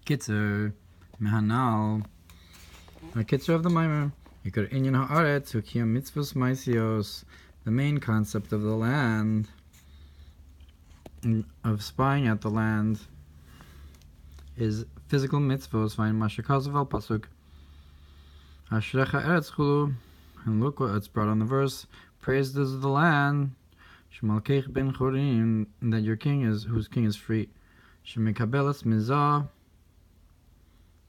קיצור, מהנ"ל, הקיצור of the Mamar, עיקר עניין הארץ הוא קיים מצוות מעשיות. The main concept of the land, of spying at the land, is physical mitzvos. Find Mashakazav al Pasuk. Ashrecha Eretz Chulu, and look what it's brought on the verse. Praised is the land, Shemalkeich ben Chorim, that your king is, whose king is free. Shemekabelas Mizah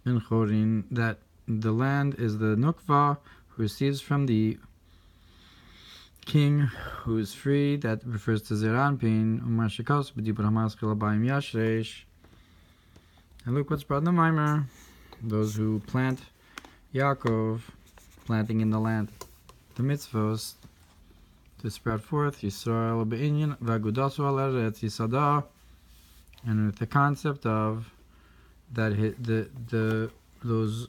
ben Chorim, that the land is the Nukva, who receives from the king who is free. That refers to Zeranpin. Umashikos b'dibur hamaskil abayim yashresh. And look what's brought in the Mamar. Those who plant Yaakov, planting in the land, the mitzvos to spread forth Yisrael be'inyan v'agudasu al eretz Yisada, and with the concept of that those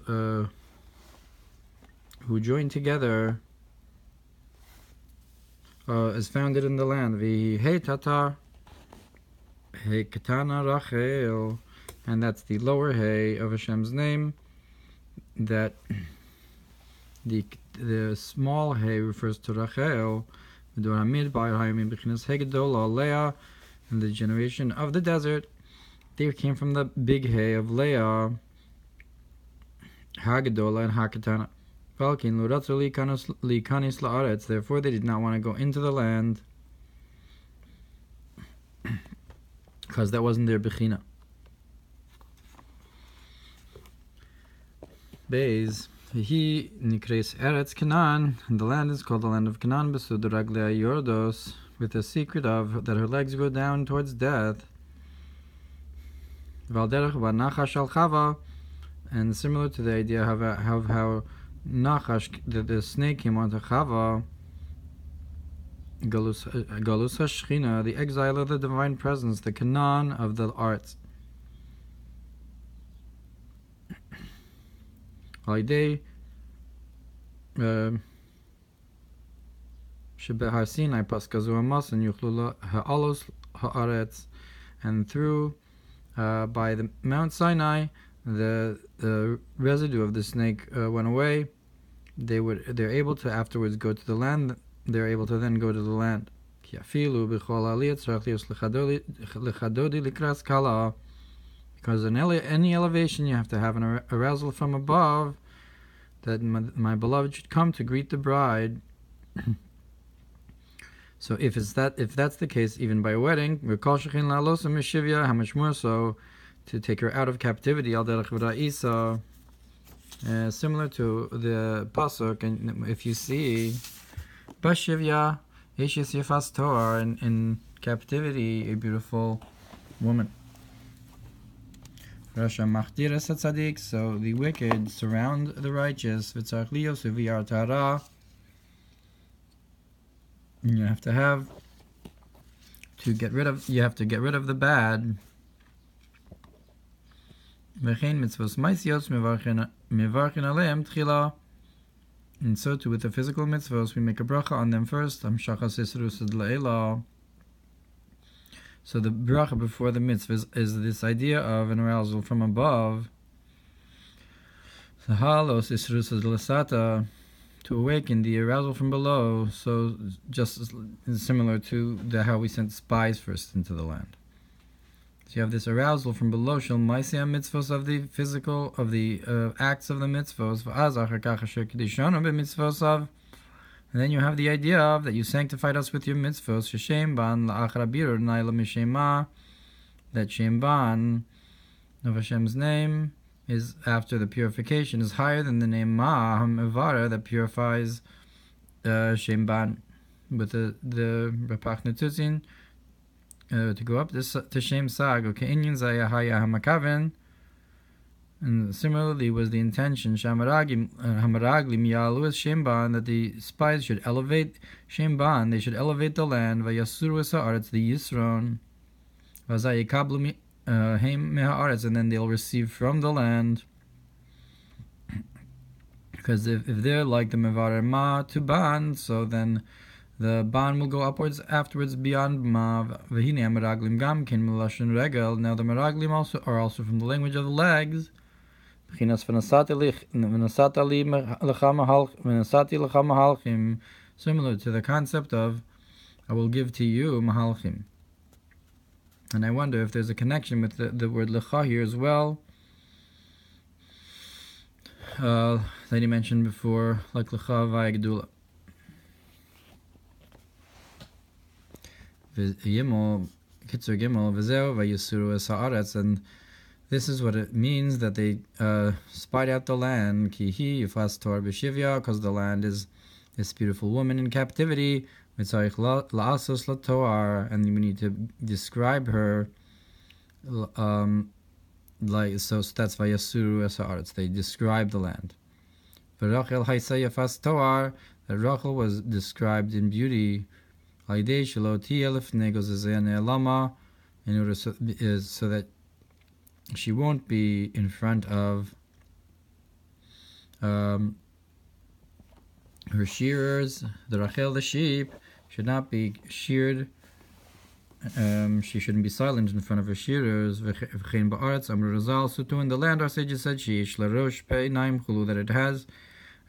who join together is founded in the land. V'hei tatar hei katana Rachel, and that's the lower hay of Hashem's name. That the small hay refers to Rachel. Ohr Hatorah Lecha, and the generation of the desert, they came from the big hay of Leah, Hagadola and Hakatana. Therefore, they did not want to go into the land because that wasn't their bechina. Beis, he nikres Eretz Canaan, and the land is called the land of Canaan, besud raglei yordos, with the secret of that her legs go down towards death. Valderech v'nachash al Chava, and similar to the idea of how Nachash, the snake, came onto Chava, Galus HaShechina, the exile of the divine presence, the Canaan of the arts. Alidei Shebehar Sinai Paskazu Amas and Yuchlula Ha'alos Ha'aretz, and through by the Mount Sinai the residue of the snake went away. They're able to afterwards go to the land. They're able to then go to the land. Because in any elevation you have to have an arousal from above, that my beloved should come to greet the bride. So if that's the case, even by a wedding, how much more so to take her out of captivity, similar to the pasuk. And if you see Bashivya Ishis Yefas Torah, in captivity, a beautiful woman. Rasha Machdiras Tzaddik, so the wicked surround the righteous. V'tzarich liyos u'viyar tara. You have to get rid of the bad. V'chein mitzvos ma'asiyos mevarchin aleim tchila. And so too with the physical mitzvos, we make a bracha on them first. Hamshachas isrus ad le'ela. So the bracha before the mitzvah is this idea of an arousal from above. Halos isrus ad lasata, to awaken the arousal from below. So just similar to how we sent spies first into the land. So you have this arousal from below, shel ma'aseh mitzvos, of the physical, of the acts of the mitzvos. And then you have the idea of that you sanctified us with your mitzvos. Sheshem ban la'achar birur naila mishema, that Shem ban of Hashem's name is after the purification is higher than the name Ma'am Evara that purifies Shem ban with the Rapach Netuzin to go up to Shem Sag. Okay, Inyan Zaya Haya Hamakaven. And similarly was the intention Hamaraglim Yalu as Shemban, that the spies should elevate Shemban, they should elevate the land, Vayasuru Sa'aretz, the Yisron, Vazayikablu Heim Me'aretz, and then they'll receive from the land. Because if they're like the Mevarer Ma to Ban, so then the bond will go upwards afterwards beyond ma. V'hine meraglim gam ken melashon regel. Now the meraglim are also from the language of the legs. B'chinas v'nasati lecha mahalchim, similar to the concept of I will give to you mahalchim. And I wonder if there's a connection with the word lecha here as well, that he mentioned before, like lecha v'ayagdula. Quitzur Gimel v'zeu v'yisuru es haaretz, and this is what it means that they spied out the land. Ki hi yifas tor b'shivya, because the land is this beautiful woman in captivity. Mitzarich la'asos latoar, and we need to describe her. Like so that's v'yisuru es haaretz. They describe the land. V'Rachel haisa yifas toar, that Rachel was described in beauty. In order so that she won't be in front of her shearers. The Rachel, the sheep, should not be sheared. She shouldn't be silent in front of her shearers. So too in the land our sages said that it has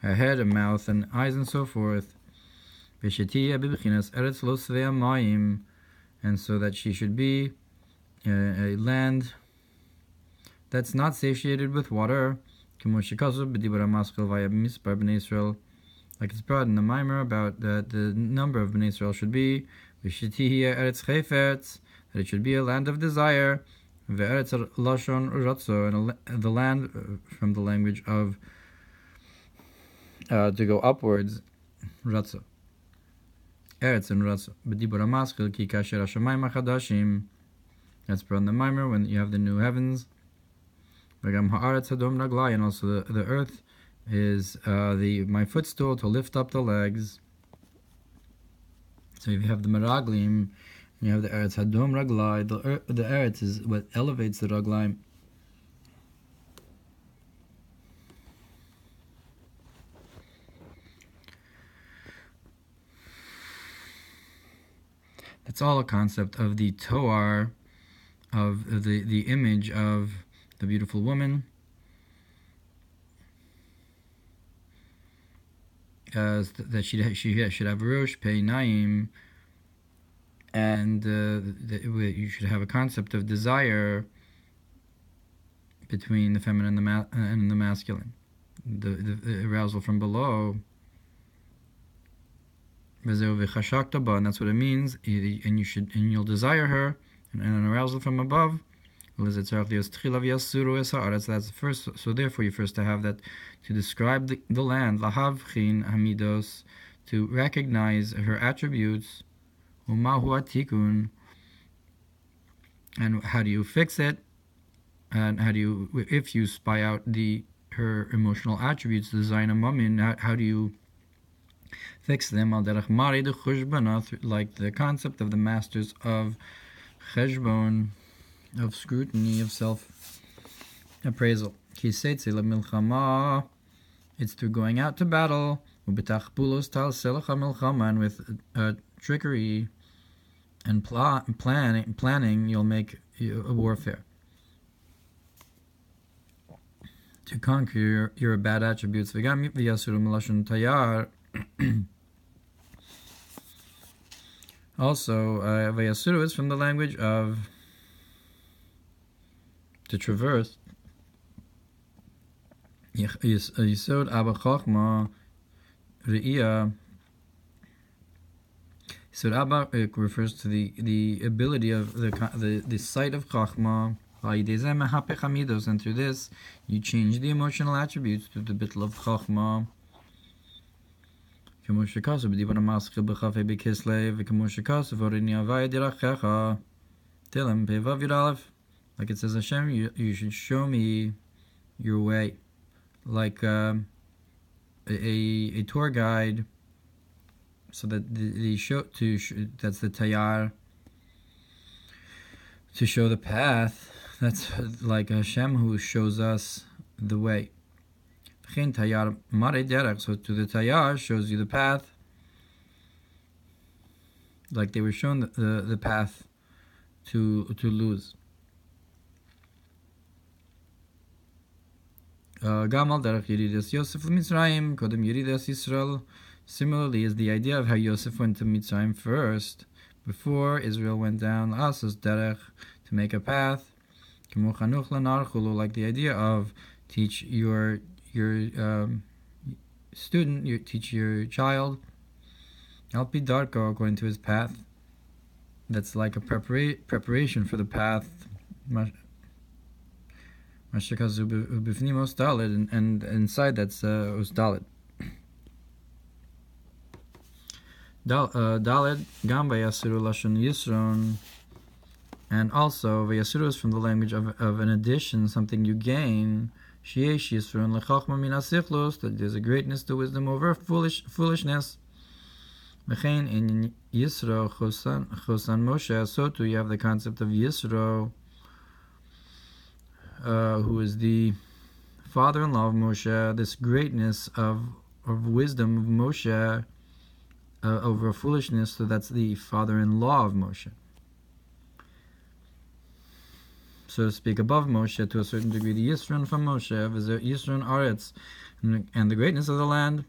a head, a mouth, and eyes, and so forth. And so that she should be a land that's not satiated with water, like it's brought in the Mamar about that the number of Bnei Israel should be, that it should be a land of desire, and the land from the language of to go upwards, Ratza. Eretz and Ratza. B'dibur hamaskil ki kasher hashamayim hachadashim. That's brought in the Mamar when you have the new heavens. V'gam haaretz hadom raglai, and also the earth is my footstool to lift up the legs. So if you have the meraglim, you have the eretz hadom raglai. The eretz is what elevates the raglaim. That's all a concept of the toar, of the image of the beautiful woman, that she should have rosh pei naim, and you should have a concept of desire between the feminine and the masculine, the arousal from below. And that's what it means. And you'll desire her, and an arousal from above. That's the first. So therefore, you first to have that to describe the land, lahavchin hamidos, to recognize her attributes, umahu atikun, and how do you fix it, and how do you, if you spy out her emotional attributes, the zayna mamin, how do you fix them? Like the concept of the masters of cheshbon, of scrutiny, of self-appraisal. It's through going out to battle, and with trickery and planning, you'll make a warfare to conquer your bad attributes. Also, Vayasuru is from the language of to traverse. Yisod Abba Chochma Re'iyah. Yisod Abba refers to the ability of the sight of Chochma. And through this, you change the emotional attributes to the bittul of Chochma. Like it says, Hashem, you should show me your way, like a tour guide, so that that's the tayar, to show the path. That's like Hashem who shows us the way. So to the tayar shows you the path. like they were shown the path to lose. Gamal derech Yeridas Yosef Mitzrayim kodem Yeridas Yisrael. Similarly, is the idea of how Yosef went to Mitzrayim first, before Israel went down. Asas derech, to make a path. Kemo chanuch lanar chulu, like the idea of teach your student, teach your child. Alpi darko, according to his path. That's like a preparation for the path. Mashakazu b'fnim ostalid, and inside that's ostalid. Dalid gam vayasiru lashon yisron, and also vayasiru is from the language of an addition, something you gain. Sheyesh yisron lechachma min asichlus, that there's a greatness to wisdom over foolishness. Mechein in Yisro chosan Moshe, so too you have the concept of Yisro, who is the father-in-law of Moshe, this greatness of wisdom of Moshe over foolishness, so that's the father-in-law of Moshe. So to speak, above Moshe to a certain degree, the Yisron from Moshe, Yisron Aretz, and the greatness of the land.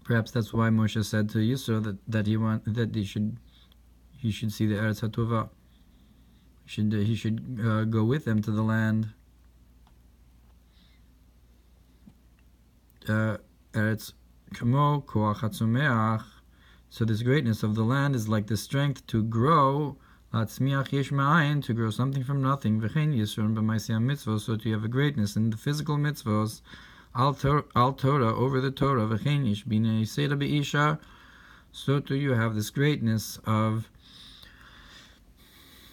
Perhaps that's why Moshe said to Yisro that he should see the Eretz HaTova. He should go with them to the land. Eretz Kamo Koach Hatzumeach. So this greatness of the land is like the strength to grow. Latzmiach Yesh Ma'ayin, to grow something from nothing. V'chein Yisron b'maisei mitzvos. So to have a greatness in the physical mitzvos. Al Torah, over the Torah, v'chein ish b'nei seda b'isha, so too you have this greatness of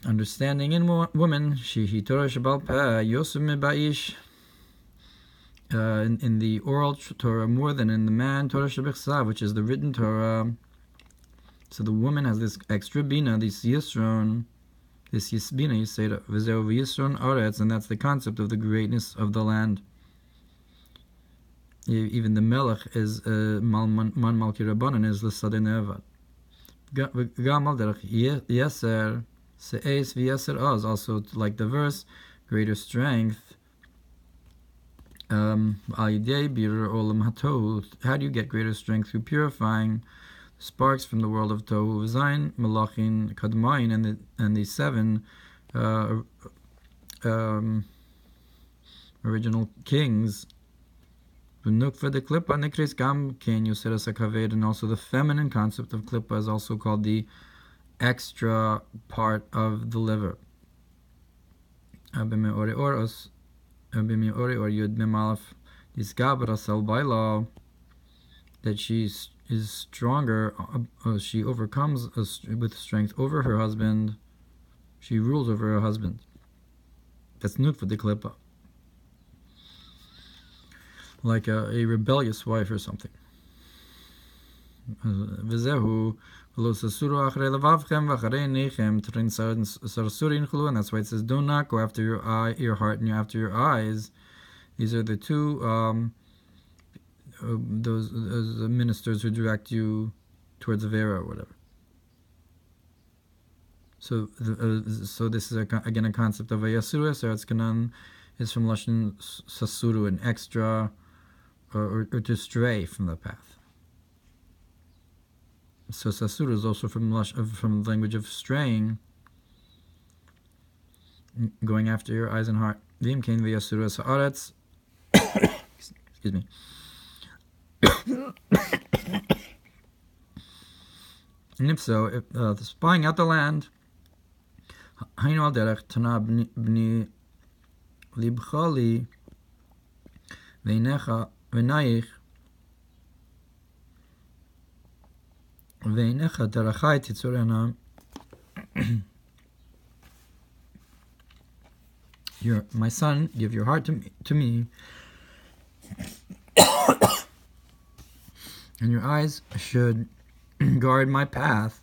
understanding in woman. Shehi Torah shabal peh yosem me'ba'ish, in the oral Torah more than in the man Torah shebichsav, which is the written Torah. So the woman has this extra bina, this yisron, this bina yiseda v'zeu v'yisron aretz, and that's the concept of the greatness of the land. Even the Melech is Man Malki Rabbanan is l'sadei ne'evad. Gamal derech yeser se'es v'yeser oz, also like the verse, greater strength. Al yidei birur olam hatohu, how do you get greater strength? Through purifying sparks from the world of tohu. V'zayin malachin kadmayin, and the seven original kings. And also the feminine concept of klippa is also called the extra part of the liver. That she is stronger, she overcomes with strength over her husband. She rules over her husband. That's nut for the klippa. Like a rebellious wife or something. And that's why it says, do not go after your heart and after your eyes. These are the two those ministers who direct you towards Avera or whatever. So this is again a concept of a Yasura. So it's Kanan is from Lashon Sasuru, an extra, or to stray from the path. So Sasuru is also from the language of straying, going after your eyes and heart. V'im kein v'yasura sa'aretz. Excuse me. And if so, spying out the land, Hainu al derech tana b'ni libchali v'einecha v'naich v'einecha terachai titzurena. My son, give your heart to me, and your eyes should guard my path.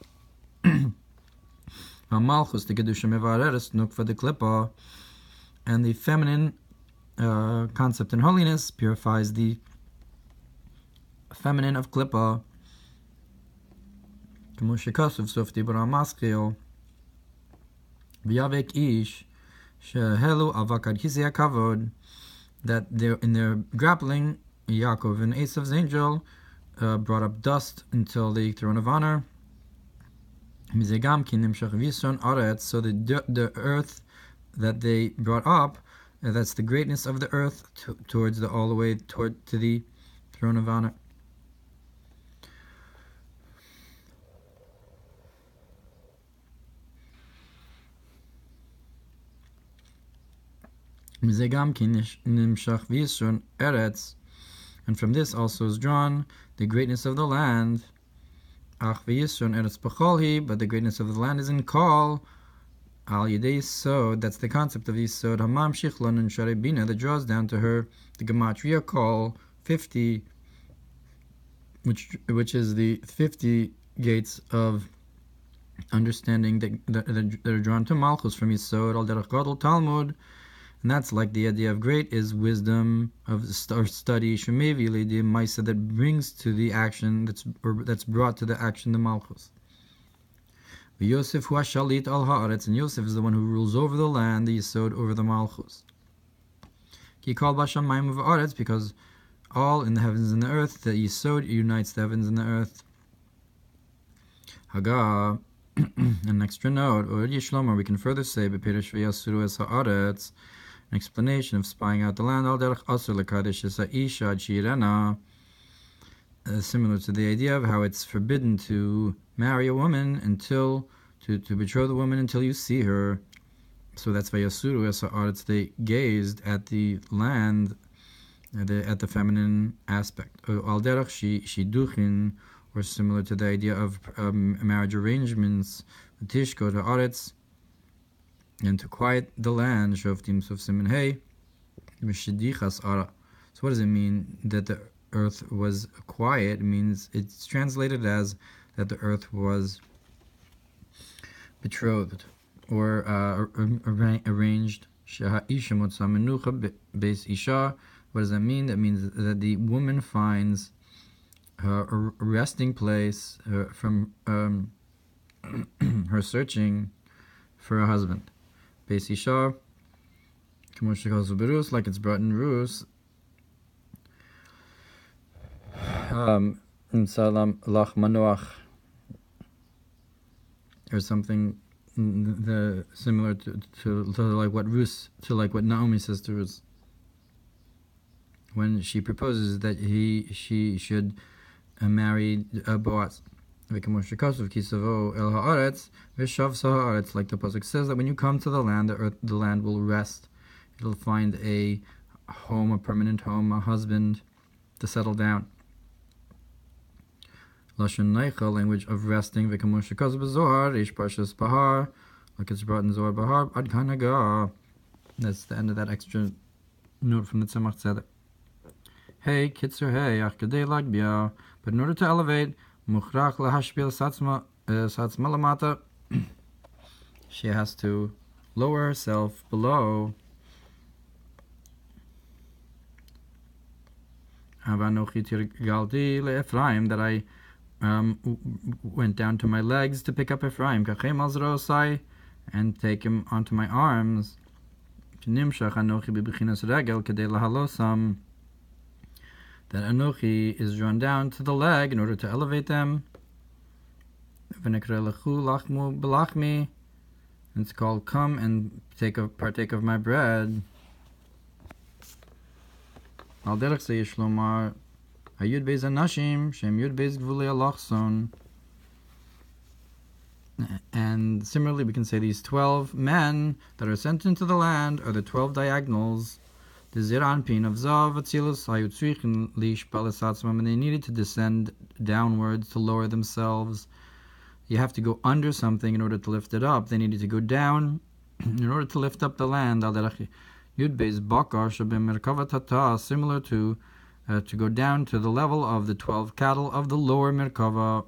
Malchus the kedusha mevareres nukva the klippa, and the feminine concept in holiness purifies the feminine of klippa. כמו שכתוב סוף דיבור המזכיר, ויאבק איש שהעלו אבק עד כיסא הכבוד, that in their grappling, Yaakov and Esav's angel brought up dust until the throne of honor. So the earth that they brought up, that's the greatness of the earth towards all the way to the throne of honor. And from this also is drawn the greatness of the land. But the greatness of the land is in Kol. Al Yedei Yisod, that's the concept of Yisod. Hamam Shichlon and Sharebina, that draws down to her the Gematria Kol 50, which is the 50 gates of understanding that are drawn to Malchus from Yisod, Al Derech Gadol Talmud. And that's like the idea of great is wisdom of study, Shemevi Ledi Maisa, that brings to the action, that's brought to the action the Malchus. Yosef hu shalit al haaretz, and Yosef is the one who rules over the land, the Yisod over the Malchus. Ki kol bashamayim v'aretz, because all in the heavens and the earth, the Yisod unites the heavens and the earth. Haga, an extra note, or Yishlomer, we can further say, B'pirish v'yasuru es haaretz, an explanation of spying out the land, al derech asur l'kadesh es ha'isha ad shirena, similar to the idea of how it's forbidden to marry a woman until, to betroth the woman until you see her. So that's vayasuru es haaretz, they gazed at the land, at the feminine aspect. Al derech shiduchin, or similar to the idea of marriage arrangements, tishko to haaretz, and to quiet the land, shoftim sof simen hey, mishidichas ara. So what does it mean that the earth was quiet? It means it's translated as that the earth was betrothed or arranged. What does that mean? That means that the woman finds a resting place from her searching for a husband. Beis Isha, like it's brought in Rus, Salam Lach Manoach, or something similar to like what Naomi says to Rus when she proposes that she should marry Boaz. Like the pasuk says, that when you come to the land, the land will rest. It'll find a home, a permanent home, a husband to settle down. Lashon Lecha, language of resting. Parshas Bahar, like it's brought in Zohar Bahar. Ad Kanaga. That's the end of that extra note from the Tzemach Tzedek. Hey, Kitzur, hey, Ach Kadei Lagbia. But in order to elevate, Mukhrach lahashpil satzma lamata, she has to lower herself below. Avanochi tirgalti leEphraim, that I went down to my legs to pick up Ephraim, kachem alzrosai, and take him onto my arms. Nimshach anochi bibichinas regel kedei lahalosam, that Anochi is drawn down to the leg in order to elevate them. And it's called come and partake of my bread. Al derech ze yishlomar hayud beis anashim shem yud beis gvulei alachson. And similarly, we can say these 12 men that are sent into the land are the 12 diagonals. The Ziran Pin of Zav Atzilus Hayutzrichen Lish Palasatzmam, and they needed to descend downwards to lower themselves. You have to go under something in order to lift it up. They needed to go down in order to lift up the land. Yud Beis Bakar Shabim Merkava Tata, similar to go down to the level of the 12 cattle of the lower Merkava.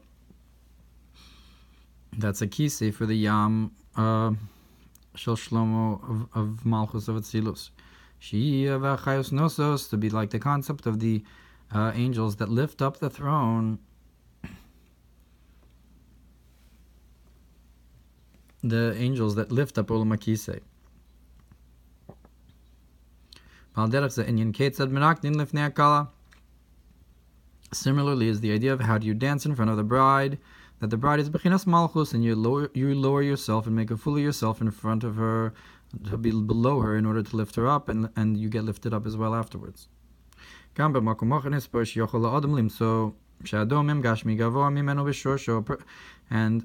That's a kisei for the Yam Shel Shlomo of Malchus of Atzilus. To be like the concept of the angels that lift up the throne. the angels that lift up Olam HaKisei. Similarly is the idea of how do you dance in front of the bride, that the bride is Bechinas Malchus, and you lower yourself and make a fool of yourself in front of her, to be below her in order to lift her up, and you get lifted up as well afterwards. And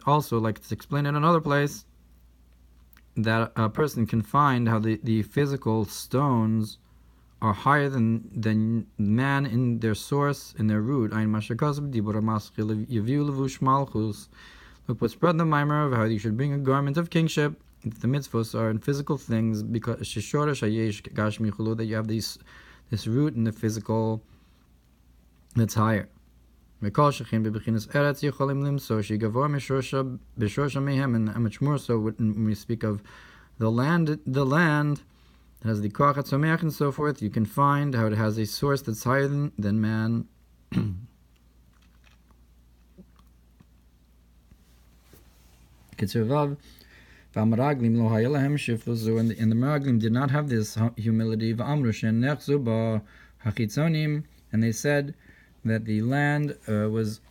also, like it's explained in another place, that a person can find how the physical stones are higher than man in their source, in their root. Look what's spread in the Mamar of how you should bring a garment of kingship. The mitzvahs are in physical things, because that you have this root in the physical that's higher. And much more so when we speak of the land that has the koach hatzomeach and so forth, you can find how it has a source that's higher than man. קיצור vav, והמרגלים לא היה להם שפל זו, and the Meraglim did not have this humility, ואמרו שנאחזו בהחיצונים, and they said that the land was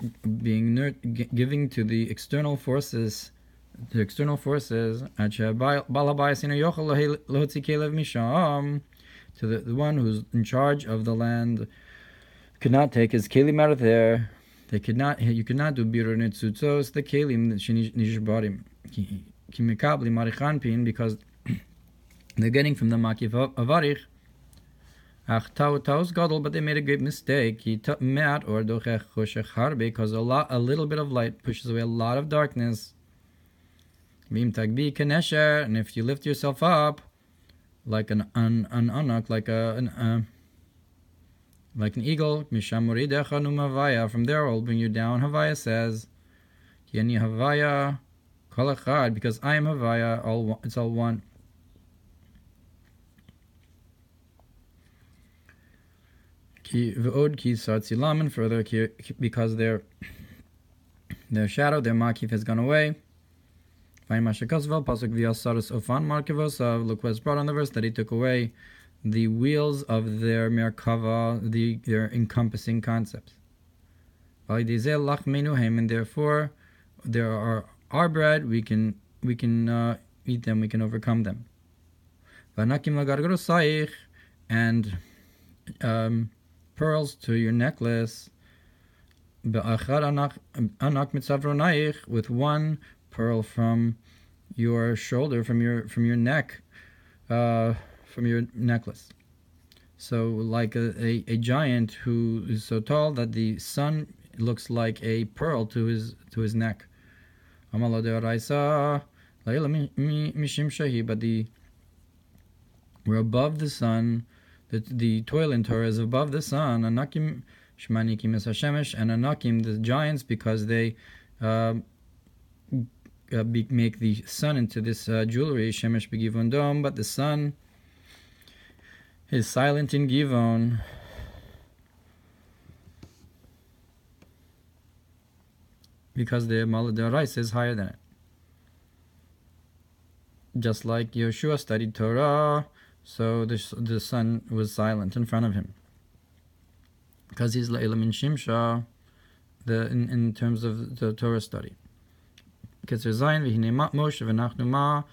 being giving to the external forces, to the one who's in charge of the land could not take his kelim out of there. You could not do birur netzutzos, the kelim nishbarim, kimikabli marichan pin, because they're getting from the makif avarich. But they made a great mistake, because a little bit of light pushes away a lot of darkness. And if you lift yourself up like an anak, like an eagle, from there I'll bring you down. Havaya says, because I am Havaya, it's all one. And further, because their shadow, their makif has gone away. Look what's brought on the verse, that he took away the wheels of their merkava, their encompassing concepts. And therefore, there are our bread, we can eat them, we can overcome them. And pearls to your necklace, with one pearl from your shoulder, from your neck, from your necklace. So like a giant who is so tall that the sun looks like a pearl to his neck. But we're above the sun. The toil in Torah is above the sun. Anakim shmanikim es hashemesh, and anakim, the giants, because they make the sun into this jewelry, shemesh begivon dom, but the sun is silent in Givon. Because the Malad is higher than it. Just like Yeshua studied Torah, so the sun was silent in front of him. Because he's La'ilam in Shimsha, in terms of the Torah study. קיצור זין, והנה Moshe v'nachnu ma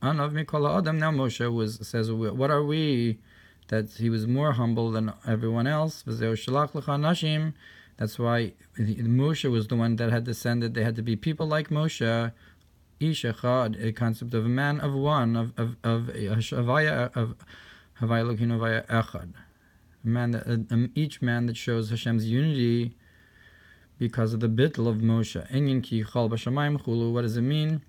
anav mikol ha'adam. Now Moshe says, what are we? That he was more humble than everyone else. V'zeu shelach lecha nashim. That's why Moshe was the one that had descended. They had to be people like Moshe. Ish echad, a concept of a man of one, of Havaya, of Havaya Elokeinu Havaya echad. A man that, each man that shows Hashem's unity, because of the bittul of Moshe. Enyin ki chal b'shamayim chulu. What does it mean?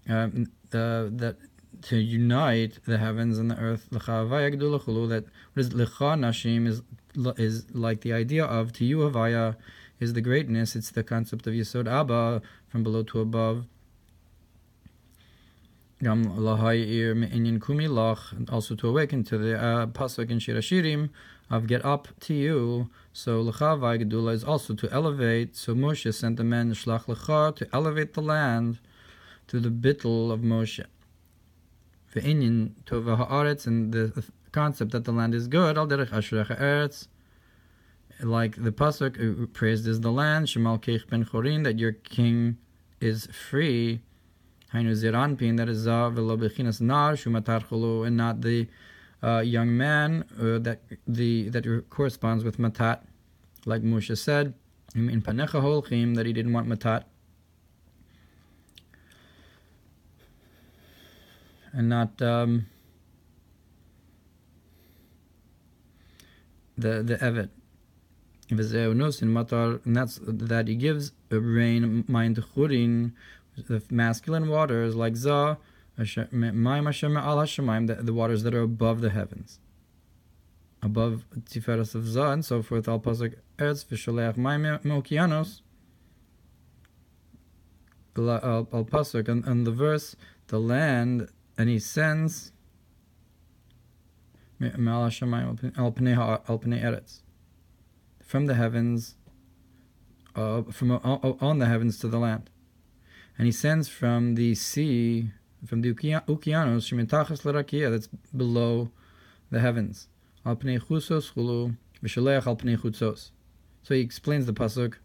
That to unite the heavens and the earth. Lecha havaya gedula chulu. That what is lecha nashim is like the idea of to you havaya is the greatness. It's the concept of Yesod Abba, from below to above. Gam lahayir me'inyin kumi lach, also to awaken to the pasuk in Shir Hashirim of get up to you. So lecha havaya gedula is also to elevate. So Moshe sent the men shlach lecha to elevate the land, to the bittul of Moshe. Ve'inyan tova ha'aretz, and the concept that the land is good, al derech asherecha eretz, like the pasuk praised is the land, shemal keich ben chorin, that your king is free, hainu ziranpin, that is za velo bechinas nar shumatar chulu, and not the young man that corresponds with matat, like Moshe said in panecha holchim, that he didn't want matat, and not the evet. And that's that he gives a rain, mind churin, the masculine waters, like za, ma'im Hashem al hashemayim, the waters that are above the heavens, above tiferes of za, and so forth. Al pasuk eretz v'sholeach ma'im me'okianos. Al pasuk and the verse, the land, and he sends al hashemayim al pnei eretz, from the heavens, from on the heavens to the land, and he sends from the sea, from the ukianos, shemitachas l'rakia, that's below the heavens, al pnei chusos chulu v'sholeach al pnei chutzos. So he explains the pasuk,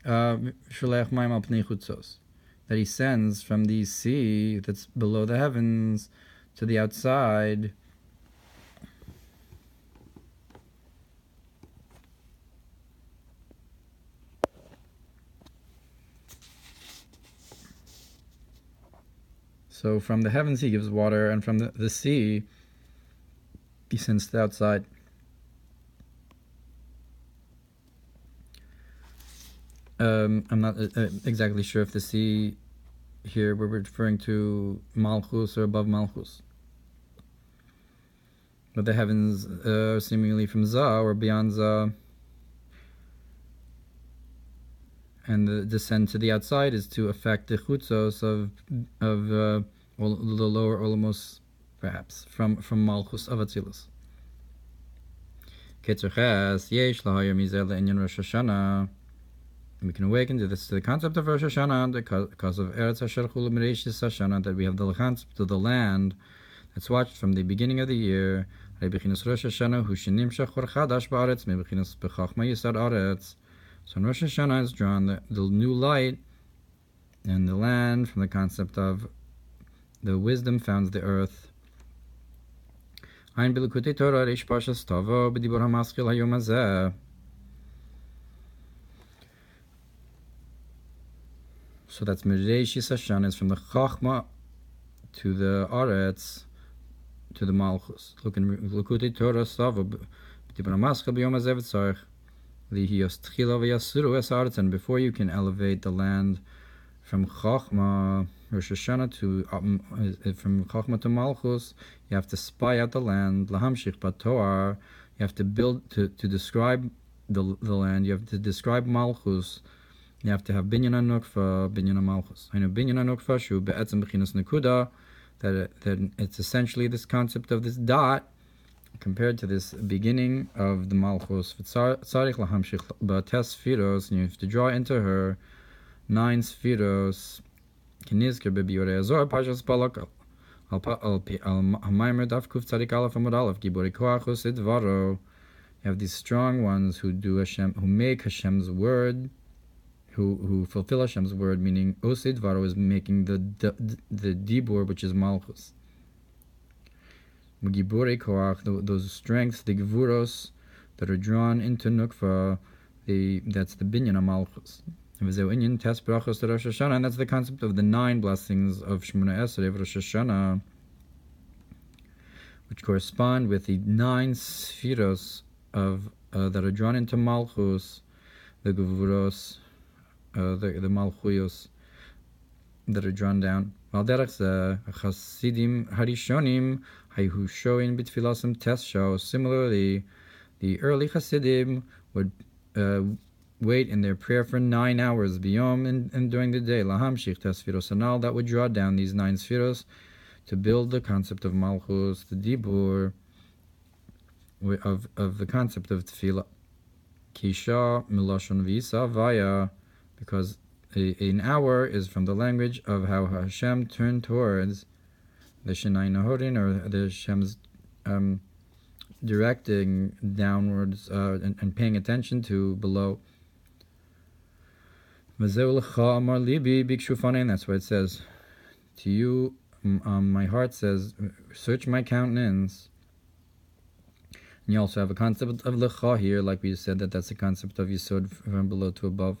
v'sholeach mayim al pnei chutzos, that he sends from the sea that's below the heavens to the outside. So from the heavens he gives water, and from the sea he sends to the outside. I'm not exactly sure if the sea here we're referring to Malchus or above Malchus. But the heavens are seemingly from Za or beyond Za. And the descent to the outside is to affect the chutzos of the lower Olamos, perhaps, from Malchus of Atzilus. קיצור חס, יש להעיר מזה לעניין Rosh Hashanah. We can awaken to the concept of Rosh Hashanah, because of Eretz Asher Chulu Mereshis Hashanah, that we have the concept of the land that's watched from the beginning of the year. Bechinas Rosh Hashanah hu shenimshach or chadash ba'aretz mebechinas bechachma yisad aretz. So in Rosh Hashanah is drawn the new light and the land from the concept of the wisdom founds the earth. Ein b'likutei Torah reish Parshas tavo b'dibur hamaschil hayom hazeh. So that's Mereshis Hashanah, is from the Chachma to the Aretz to the Malchus. Look in Likutei Torah tavo b'dibur hamaschil b'yom hazeh v'tzarech. And before you can elevate the land from Chachma, Rosh Hashanah from Chachma to Malchus, you have to spy out the land. Lahamshich batoar, you have to build to describe the land. You have to describe Malchus. You have to have binyan anukfa, binyan Malchus. I know binyan anukfa shu be'etzem b'chinas nekuda, that it's essentially this concept of this dot, compared to this beginning of the Malchus. Tzarich lahamshich b'tes sfiros, and you have to draw into her 9 sfiros. Kinizker bebiorei azor Parshas Balak al Mamar daf kuf tzadik aleph amud aleph gibori koach usid dvaro. You have these strong ones who do Hashem, who make Hashem's word, who fulfill Hashem's word, meaning usid dvaro is making the dibur, which is Malchus. Gibore koach, those strengths, the gevuros that are drawn into nukva, that's the binyan of Malchus. And that's the concept of the 9 blessings of Shemona Esrei of Rosh Hashanah, which correspond with the 9 spheros of that are drawn into Malchus, the gevuros, the Malchuyos that are drawn down. Chasidim Harishonim Hayhu Shoin B'Tfilasim Tesho. Similarly, the early Chasidim would wait in their prayer for 9 hours biyom and during the day. Lahamshich Tesfiros Anal, that would draw down these 9 spheros to build the concept of Malchus, the Dibur of the concept of Tefillah. Kisha Milashon Visa Vaya, because an hour is from the language of how Hashem turned towards the Shinai Nahorin, or the Hashem's directing downwards and paying attention to below. And that's why it says, to you, my heart says, search my countenance. And you also have a concept of Lecha here, like we said, that's a concept of Yisod from below to above.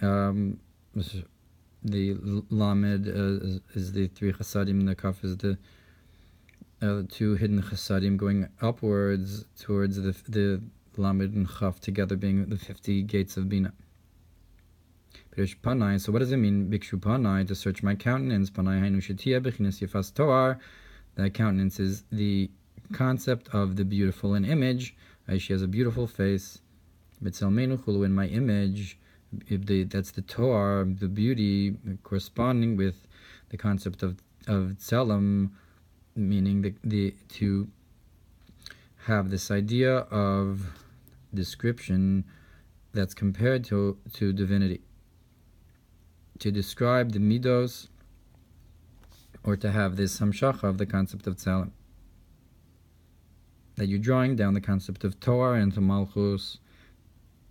The Lamed is the 3 Chasadim, the Kaf is the 2 hidden Chasadim going upwards towards the Lamed and Chaf together being the 50 gates of Bina. Pirish Panai, so what does it mean? Bikshu Panai, to search my countenance. Panai Hainu Shetia Bechinas Yefas Toar. That countenance is the concept of the beautiful in image. She has a beautiful face. B'tzelmeinu Chulu, in my image. That's the Toar, the beauty, corresponding with the concept of Tzelem, meaning to have this idea of description that's compared to divinity. To describe the midos, or to have this hamshacha of the concept of tzelem. That you're drawing down the concept of Torah into Malchus,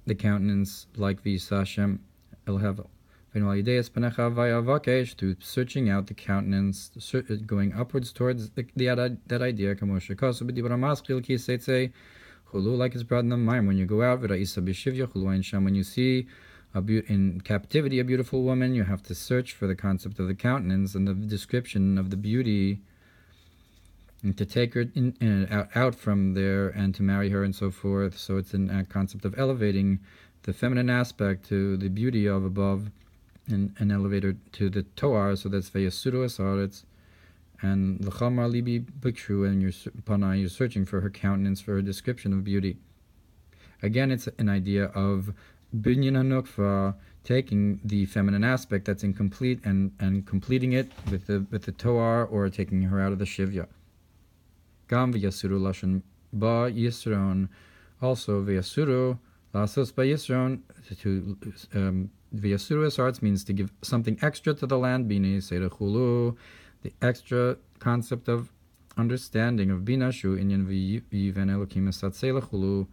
the countenance, like V'yisa Hashem El Hevel. Through searching out the countenance, going upwards towards that idea, like it's brought in the Mamar, when you go out, when you see in captivity a beautiful woman, you have to search for the concept of the countenance and the description of the beauty, and to take her out from there and to marry her and so forth. So it's a concept of elevating the feminine aspect to the beauty of above, and elevate her to the Toar. So that's Veyasuru Asaretz. And L'chamar Libi Bikshu, and you're searching for her countenance, for her description of beauty. Again, it's an idea of Binyan HaNukva, taking the feminine aspect that's incomplete and completing it with the Toar, or taking her out of the Shivya. Gam V'yasuru Lashon Ba Yisron, also V'yasuru Lasos Ba Yisron, to V'yasuru Asarts means to give something extra to the land, Bini Seirachulu, the extra concept of understanding of Bina Shu Inyan V'yiven Elokim Esatseilachulu.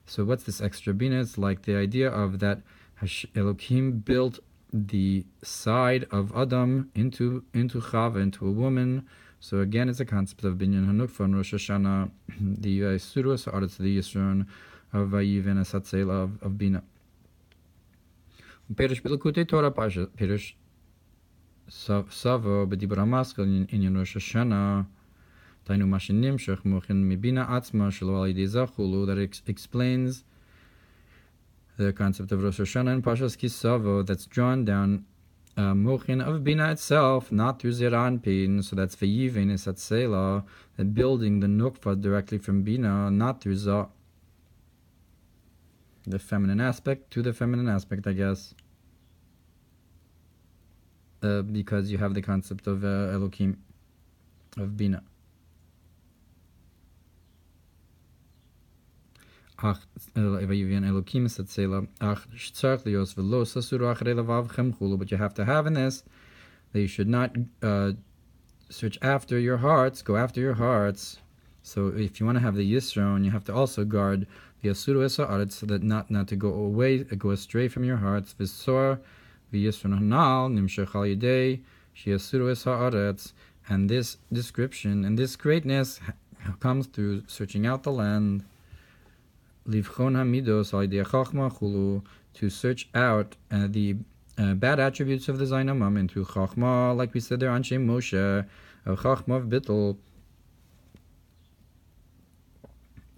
So what's this extra Bina? It's like the idea of that Elokim built the side of Adam into Chava, into a woman. So again, it's a concept of Binyan HaNukva and Rosh Hashanah, the Yisuru Sa'aretz, the Yisron of Vayiven Esatzeila of Bina. Perish B'Lekutei Torah Parshas, Perish Savo B'Dibur HaMaskal in Rosh Hashanah, Tainu Mashinim Shech Mochin Mibina Atzma Shelo Al Yidei Zachulu, that explains the concept of Rosh Hashanah in Parshas Kisavo, that's drawn down Mochin of Bina itself, not through Zeran Pin. So that's Vayiven Esatzela, that building the Nukva directly from Bina, not through Zah. The feminine aspect to the feminine aspect, I guess. Because you have the concept of Elokim, of Bina. But you have to have in this that you should not search after your hearts, go after your hearts. So if you want to have the Yisron, you have to also guard the Asuru Esa'aretz, so that not to go astray from your hearts. V'sor v'Yisron hanal nimshech al yidei she'asuru Esa'aretz. And this description and this greatness comes through searching out the land. Livchon hamidos al yidei chachma chulu, to search out the bad attributes of the Zainamam into chachma, like we said there, Anshe Moshe, of chachma of bittul.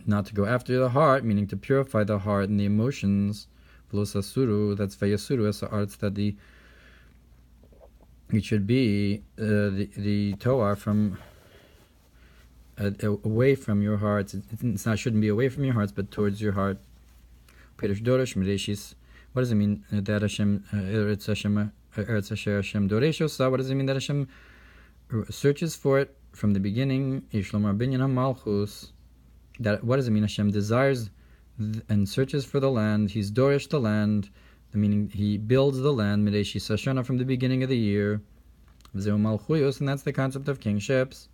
Not to go after the heart, meaning to purify the heart and the emotions. V'losasuru, that's vayasuru esa'arts, that it should be the toar from away from your hearts. Shouldn't be away from your hearts, but towards your heart. Perish dorish mereshis. What does it mean that Hashem Eretz Hashem Doreshosa? What does it mean that Hashem searches for it from the beginning? Yishlomar binyan hamalchus. That what does it mean? Hashem desires and searches for the land. He's dorish the land meaning he builds the land, Mideshi Sashana, from the beginning of the year. Zeu Malchuyos, and that's the concept of kingships.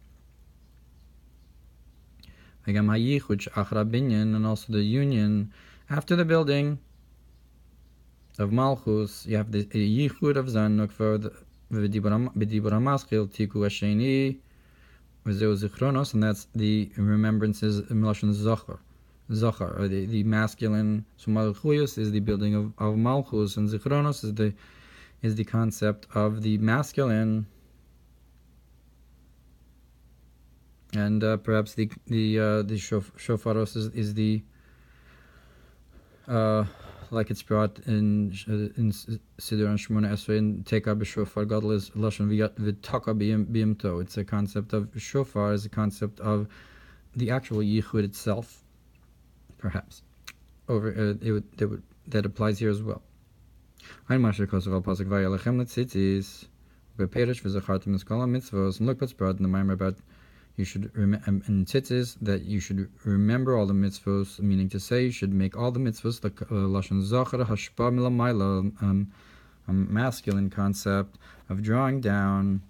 V'gam hayichud she'achar binyan, and also the union after the building of Malchus. You have the yichud of Zanuk for the B'dibur HaMaschil Tiku Hasheni V'zeu Zichronos, and that's the remembrances in Melashon Zachar, or the masculine. So Malchuyos is the building of Malchus, and Zichronos is the concept of the masculine. And perhaps the shofaros is the like it's brought in Siddur and Shemona Esrei and Teka b'shofar gadol is lashon v'taka b'yimto. It's a concept of shofar is a concept of the actual yichud itself, perhaps. That applies here as well. And look what's brought in the Mamar about you should in tzitzis that you should remember all the mitzvos, meaning to say you should make all the mitzvos like lashon zachar hashpa milamayla, a masculine concept of drawing down.